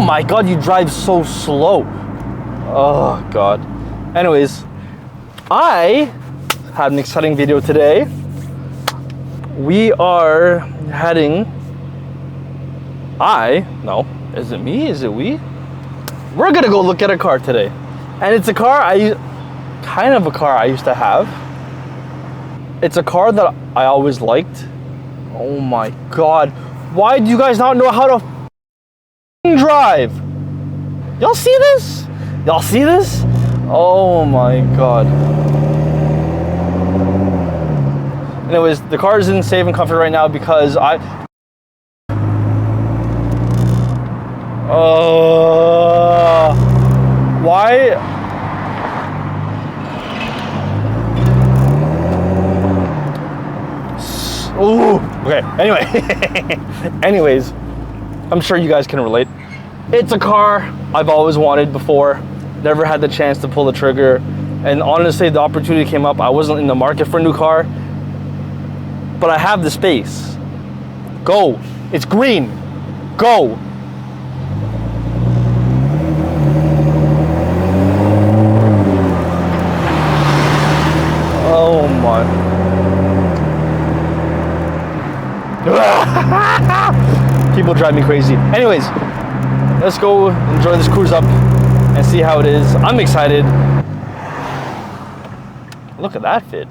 my God, you drive so slow. Oh God. Anyways, I had an exciting video today. We are heading, is it me? Is it we? We're gonna go look at a car today. And it's a car kind of a car I used to have. It's a car that I always liked. Oh my God. Why do you guys not know how to drive? Y'all see this? Y'all see this? Oh my God. Anyways, the car is in safe and comfort right now because why? Ooh, okay, anyway. Anyways, I'm sure you guys can relate. It's a car I've always wanted before, never had the chance to pull the trigger. And honestly, the opportunity came up. I wasn't in the market for a new car, but I have the space. Go, it's green, go. Oh my. People drive me crazy. Anyways, let's go enjoy this cruise up and see how it is. I'm excited. Look at that fit.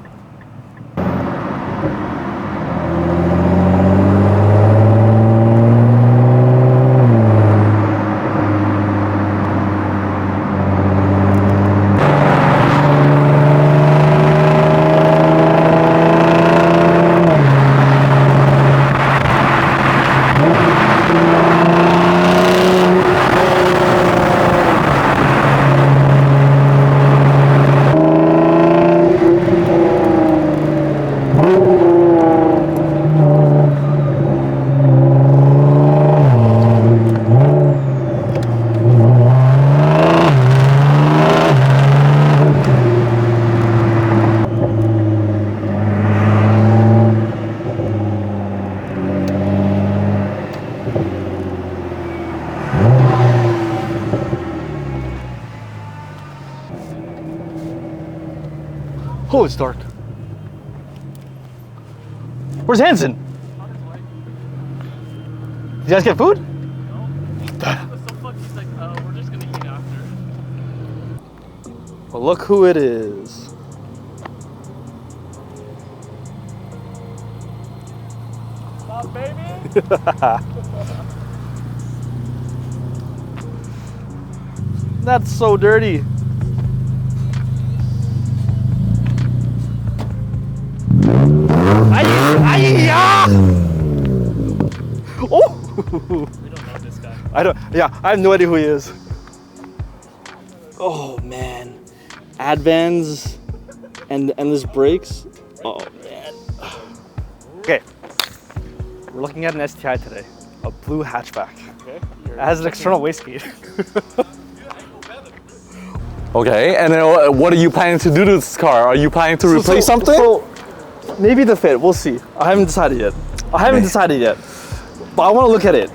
Oh, it's dark. Where's Hanson? Did you guys get food? No. He's like, we're just gonna eat after. Well, look who it is. Stop, baby. That's so dirty. Oh! We don't know this guy. I have no idea who he is. Oh man. Advans and endless brakes. Oh man. Okay. We're looking at an STI today. A blue hatchback. Okay. It has an external wastegate. Okay, and then what are you planning to do to this car? Are you planning to replace something? So maybe the fit, we'll see. I haven't decided yet. But I want to look at it.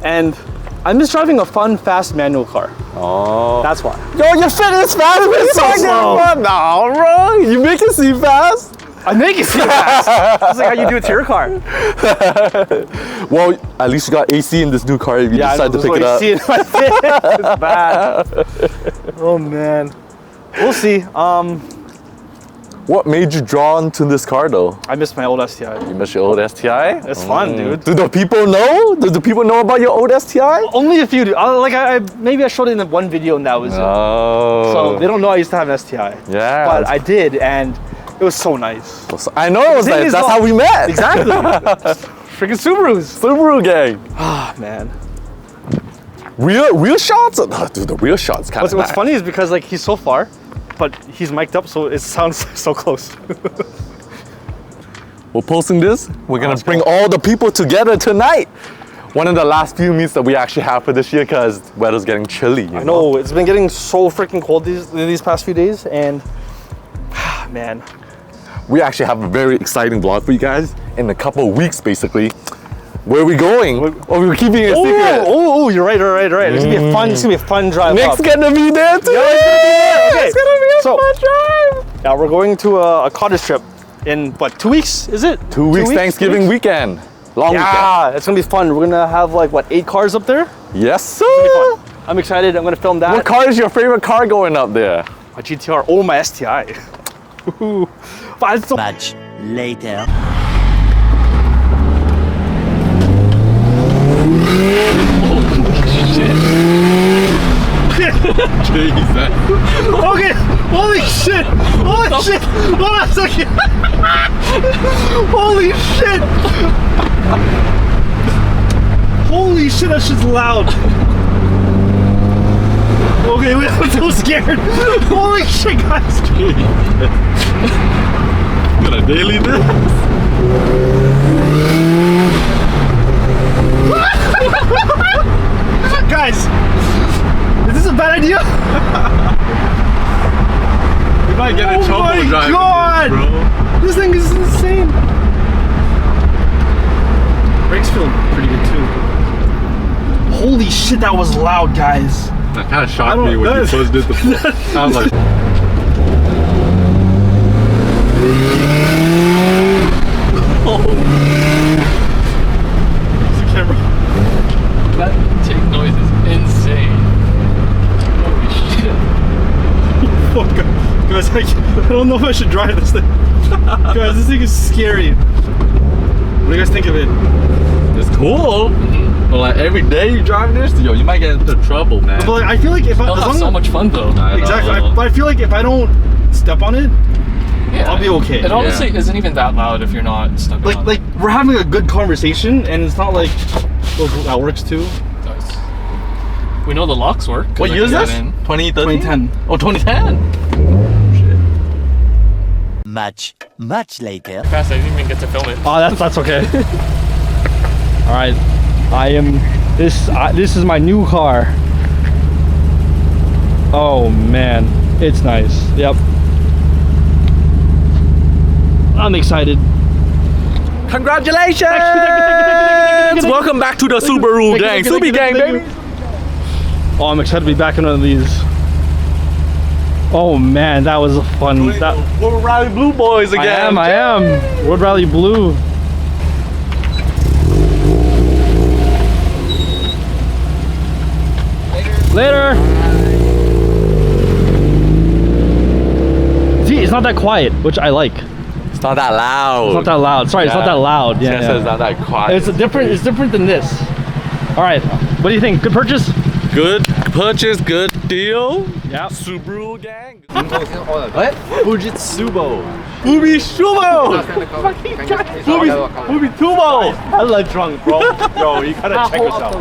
And I'm just driving a fun, fast manual car. Oh. That's why. Yo, your fit is fast. It's so slow. No, bro. You make it seem fast. I make it seem fast. That's like how you do it to your car. Well, at least you got AC in this new car if you decide to pick it up. It's bad. Oh man. We'll see. What made you drawn to this car though? I miss my old STI. You miss your old STI? It's fun, dude. Do the people know? Do the people know about your old STI? Only a few do. Maybe I showed it in one video and that was it. So they don't know I used to have an STI. Yeah. But I did, and it was so nice. I know it was nice. That's how we met. Exactly. Freaking Subarus. Subaru gang. Ah, man. Real shots? Dude, the real shots kind of What's funny is because like he's so far, but he's mic'd up, so it sounds so close. We're posting this. We're gonna bring all the people together tonight. One of the last few meets that we actually have for this year because weather's getting chilly. You know, it's been getting so freaking cold these past few days, and man. We actually have a very exciting vlog for you guys in a couple of weeks, basically. Where are we going? Oh, we were keeping it a secret. Oh, you're right. It's gonna be a fun drive. Nick's gonna be there too. Yeah, it's gonna be there. Okay. It's gonna be a fun drive. Yeah, we're going to a cottage trip in what, 2 weeks? Is it? 2 weeks, Thanksgiving weekend. Long weekend. Yeah, it's gonna be fun. We're gonna have like what, 8 cars up there? Yes, sir. It's gonna be fun. I'm excited. I'm gonna film that. What car is your favorite car going up there? My GTR. Oh, my STI. Much later. Jesus. Okay, holy shit! Hold on a second! Holy shit! Holy shit, that shit's loud! Okay, wait, I'm so scared! Holy shit, guys! Gonna daily this? Guys! Is this a bad idea? We might get in trouble driving Oh my god! this, bro. This thing is insane! Brakes feel pretty good too. Holy shit, that was loud, guys. That kind of shocked me when you first did the I was like... It's the camera. That tick noise is insane. Holy shit. Fuck, guys, I don't know if I should drive this thing. Guys, this thing is scary. What do you guys think of it? It's cool. But like every day you drive this, yo, you might get into trouble, man. But like, I feel like if They'll have so much fun though. Exactly, but I feel like if I don't step on it, Yeah, I'll be okay. It honestly isn't even that loud if you're not stuck on it. Like we're having a good conversation, and it's not like, oh, that works too. Nice. We know the locks work. What year is this? 2013? 2010. Oh, 2010. Much later. Fast, I didn't even get to film it. Oh, that's okay. All right, I am. This is my new car. Oh man, it's nice. Yep. I'm excited. Congratulations! Welcome back to the Subaru gang. Subi gang, baby. Oh, I'm excited to be back in one of these. Oh man, that was a fun. We're Rally Blue Boys again. I am. Wood Rally Blue. Later. See, it's not that quiet, which I like. It's not that loud. It's not that loud. Sorry, it's not that loud. Yeah, It's not that quiet. It's different than this. All right, what do you think? Good purchase? Good purchase, good deal. Yeah. Subaru gang. What? Fujitsubo. Fujitsubo. Fubi Tubo. I like drunk, bro. Yo, you gotta check us out.